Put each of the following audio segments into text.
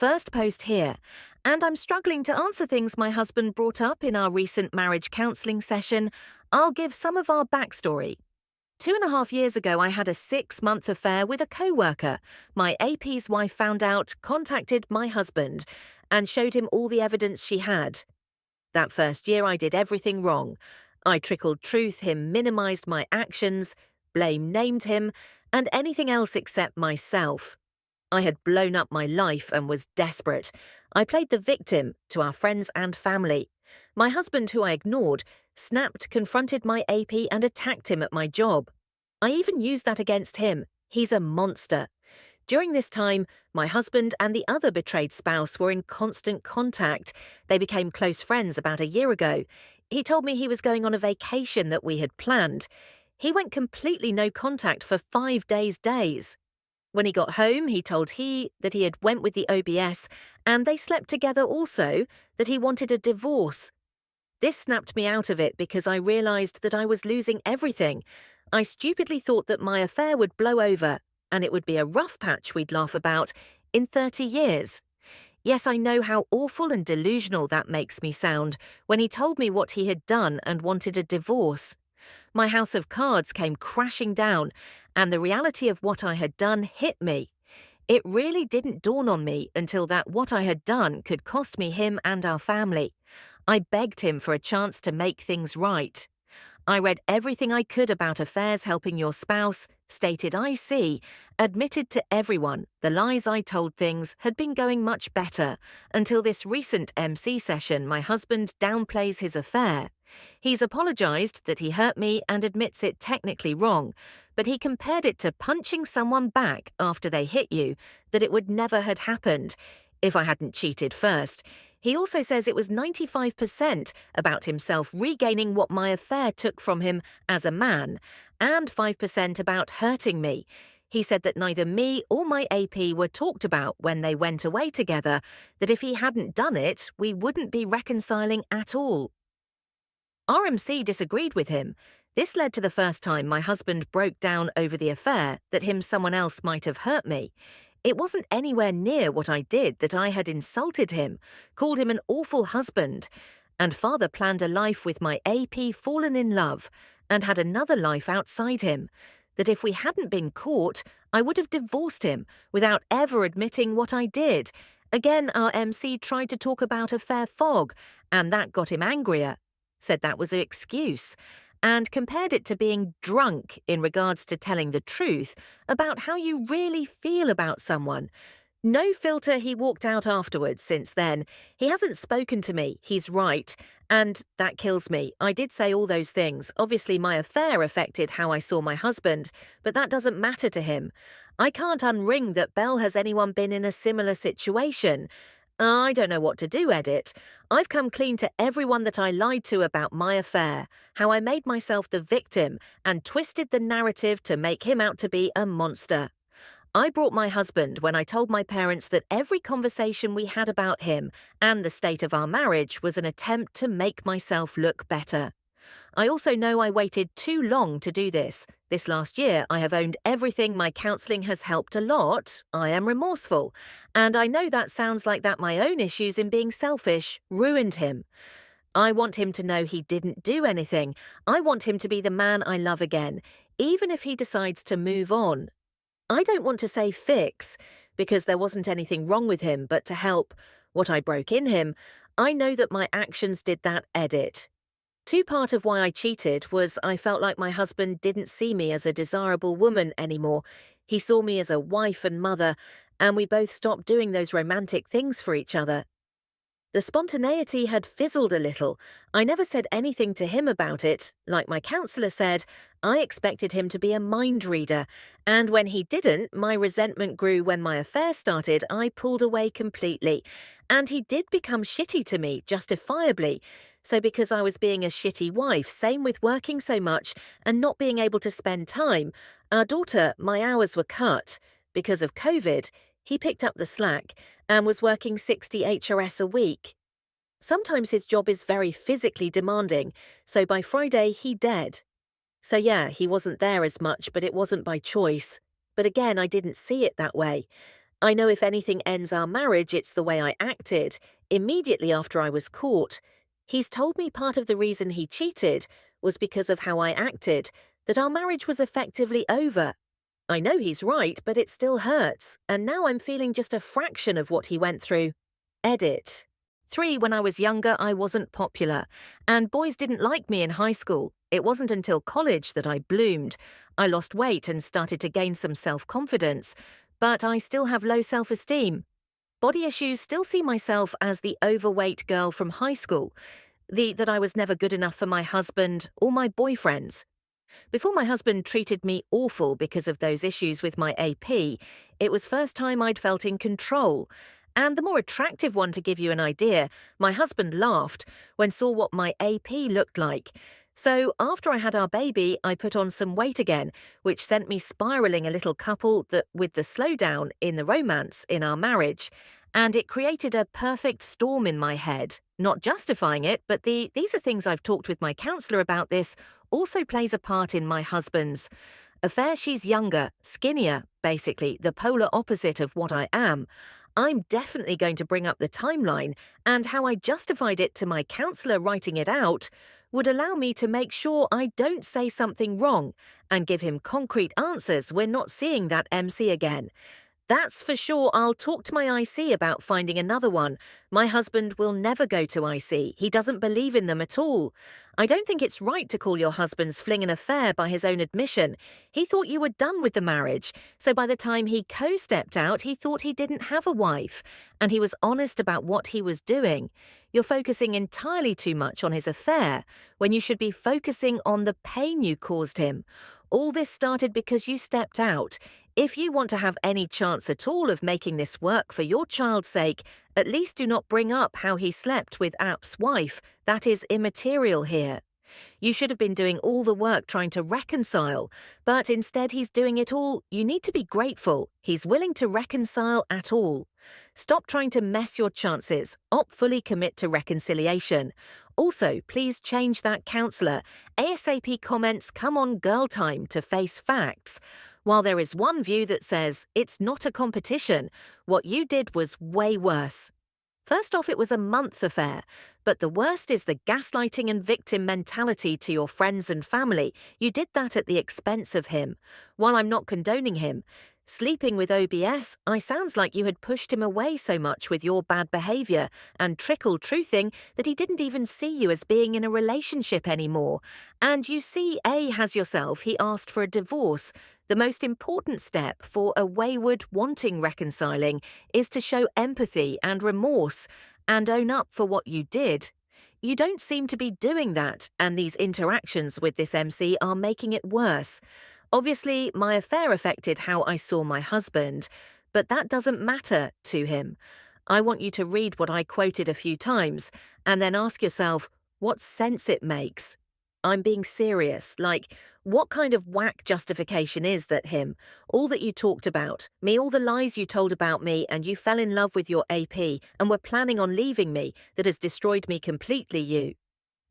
First post here, and I'm struggling to answer things my husband brought up in our recent marriage counselling session. I'll give some of our backstory. 2.5 years ago, I had a 6-month affair with a coworker. My AP's wife found out, contacted my husband, and showed him all the evidence she had. That first year, I did everything wrong. I trickled truth, him minimised my actions, blame named him, and anything else except myself. I had blown up my life and was desperate. I played the victim to our friends and family. My husband, who I ignored, snapped, confronted my AP and attacked him at my job. I even used that against him. He's a monster. During this time, my husband and the other betrayed spouse were in constant contact. They became close friends about a year ago. He told me he was going on a vacation that we had planned. He went completely no contact for 5 days. When he got home, he told that he had went with the OBS and they slept together also, that he wanted a divorce. This snapped me out of it because I realised that I was losing everything. I stupidly thought that my affair would blow over and it would be a rough patch we'd laugh about in 30 years. Yes, I know how awful and delusional that makes me sound when he told me what he had done and wanted a divorce. My house of cards came crashing down, and the reality of what I had done hit me. It really didn't dawn on me until that what I had done could cost me him and our family. I begged him for a chance to make things right. I read everything I could about affairs helping your spouse, stated I see, admitted to everyone the lies I told things had been going much better, until this recent MC session my husband downplays his affair. He's apologised that he hurt me and admits it technically wrong, but he compared it to punching someone back after they hit you, that it would never had happened if I hadn't cheated first. He also says it was 95% about himself regaining what my affair took from him as a man, and 5% about hurting me. He said that neither me or my AP were talked about when they went away together, that if he hadn't done it, we wouldn't be reconciling at all. RMC disagreed with him. This led to the first time my husband broke down over the affair, that someone else might have hurt me. It wasn't anywhere near what I did, that I had insulted him, called him an awful husband, and father planned a life with my AP, fallen in love, and had another life outside him, that if we hadn't been caught, I would have divorced him without ever admitting what I did. Again, our MC tried to talk about a fair fog, and that got him angrier, said that was an excuse, and compared it to being drunk in regards to telling the truth about how you really feel about someone. No filter, he walked out afterwards. Since then, he hasn't spoken to me. He's right, and that kills me. I did say all those things. Obviously, my affair affected how I saw my husband, but that doesn't matter to him. I can't unring that Belle has anyone been in a similar situation. I don't know what to do, Edit. I've come clean to everyone that I lied to about my affair, how I made myself the victim and twisted the narrative to make him out to be a monster. I brought my husband when I told my parents that every conversation we had about him and the state of our marriage was an attempt to make myself look better. I also know I waited too long to do this. This last year, I have owned everything. My counselling has helped a lot. I am remorseful. And I know that sounds like that my own issues in being selfish ruined him. I want him to know he didn't do anything. I want him to be the man I love again, even if he decides to move on. I don't want to say fix, because there wasn't anything wrong with him, but to help what I broke in him. I know that my actions did that, Edit. Part of why I cheated was I felt like my husband didn't see me as a desirable woman anymore. He saw me as a wife and mother, and we both stopped doing those romantic things for each other. The spontaneity had fizzled a little. I never said anything to him about it. Like my counsellor said, I expected him to be a mind reader, and when he didn't, my resentment grew. When my affair started, I pulled away completely, and he did become shitty to me, justifiably. So because I was being a shitty wife, same with working so much and not being able to spend time. Our daughter, my hours were cut. Because of COVID, he picked up the slack and was working 60 HRS a week. Sometimes his job is very physically demanding, so by Friday he dead. So yeah, he wasn't there as much, but it wasn't by choice. But again, I didn't see it that way. I know if anything ends our marriage, it's the way I acted, immediately after I was caught. He's told me part of the reason he cheated was because of how I acted, that our marriage was effectively over. I know he's right, but it still hurts, and now I'm feeling just a fraction of what he went through. Edit. 3. When I was younger, I wasn't popular, and boys didn't like me in high school. It wasn't until college that I bloomed. I lost weight and started to gain some self-confidence, but I still have low self-esteem. Body issues still see myself as the overweight girl from high school, that I was never good enough for my husband or my boyfriends. Before my husband treated me awful because of those issues with my AP, it was first time I'd felt in control. And the more attractive one, to give you an idea, my husband laughed when saw what my AP looked like. So after I had our baby, I put on some weight again, which sent me spiraling a little couple that with the slowdown in the romance in our marriage. And it created a perfect storm in my head. Not justifying it, but these are things I've talked with my counsellor about. This also plays a part in my husband's affair. She's younger, skinnier, basically the polar opposite of what I am. I'm definitely going to bring up the timeline, and how I justified it to my counsellor writing it out would allow me to make sure I don't say something wrong and give him concrete answers. We're not seeing that MC again. That's for sure. I'll talk to my IC about finding another one. My husband will never go to IC. He doesn't believe in them at all. I don't think it's right to call your husband's fling an affair by his own admission. He thought you were done with the marriage, so by the time he co-stepped out, he thought he didn't have a wife, and he was honest about what he was doing. You're focusing entirely too much on his affair, when you should be focusing on the pain you caused him. All this started because you stepped out. If you want to have any chance at all of making this work for your child's sake, at least do not bring up how he slept with App's wife. That is immaterial here. You should have been doing all the work trying to reconcile, but instead he's doing it all. You need to be grateful he's willing to reconcile at all. Stop trying to mess your chances. Fully commit to reconciliation. Also, please change that counsellor. ASAP comments come on girl time to face facts. While there is one view that says it's not a competition, what you did was way worse. First off, it was a month affair, but the worst is the gaslighting and victim mentality to your friends and family. You did that at the expense of him. While I'm not condoning him, sleeping with OBS, sounds like you had pushed him away so much with your bad behaviour and trickle-truthing that he didn't even see you as being in a relationship anymore. And you see, has yourself, he asked for a divorce. The most important step for a wayward wanting reconciling is to show empathy and remorse and own up for what you did. You don't seem to be doing that, and these interactions with this MC are making it worse. Obviously, my affair affected how I saw my husband, but that doesn't matter to him. I want you to read what I quoted a few times and then ask yourself what sense it makes. I'm being serious, like, what kind of whack justification is that him? All that you talked about, me, all the lies you told about me, and you fell in love with your AP and were planning on leaving me, that has destroyed me completely, you.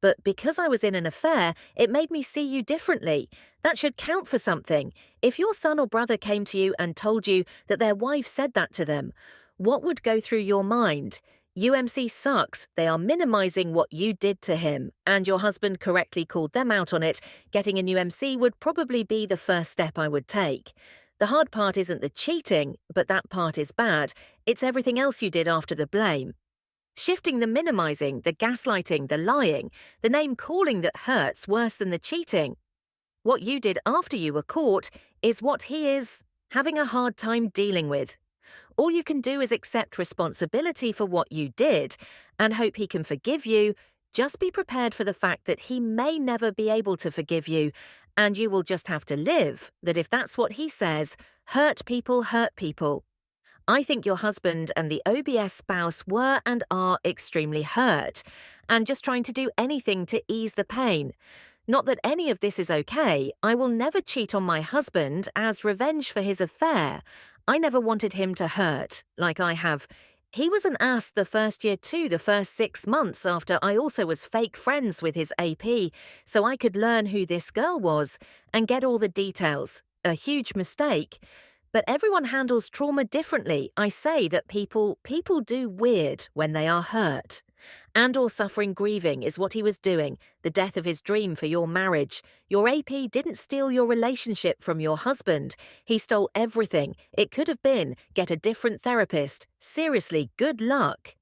But because I was in an affair, it made me see you differently. That should count for something. If your son or brother came to you and told you that their wife said that to them, what would go through your mind? UMC sucks. They are minimizing what you did to him, and your husband correctly called them out on it. Getting a new MC would probably be the first step I would take. The hard part isn't the cheating, but that part is bad. It's everything else you did after the blame. Shifting the minimizing, the gaslighting, the lying, the name-calling that hurts worse than the cheating. What you did after you were caught is what he is having a hard time dealing with. All you can do is accept responsibility for what you did and hope he can forgive you. Just be prepared for the fact that he may never be able to forgive you, and you will just have to live that if that's what he says, hurt people hurt people. I think your husband and the OBS spouse were and are extremely hurt and just trying to do anything to ease the pain. Not that any of this is okay. I will never cheat on my husband as revenge for his affair. I never wanted him to hurt, like I have. He was an ass the first year too, the first 6 months after I also was fake friends with his AP, so I could learn who this girl was and get all the details. A huge mistake. But everyone handles trauma differently. I say that people do weird when they are hurt. And/or suffering grieving is what he was doing, the death of his dream for your marriage. Your AP didn't steal your relationship from your husband. He stole everything. It could have been, get a different therapist. Seriously, good luck.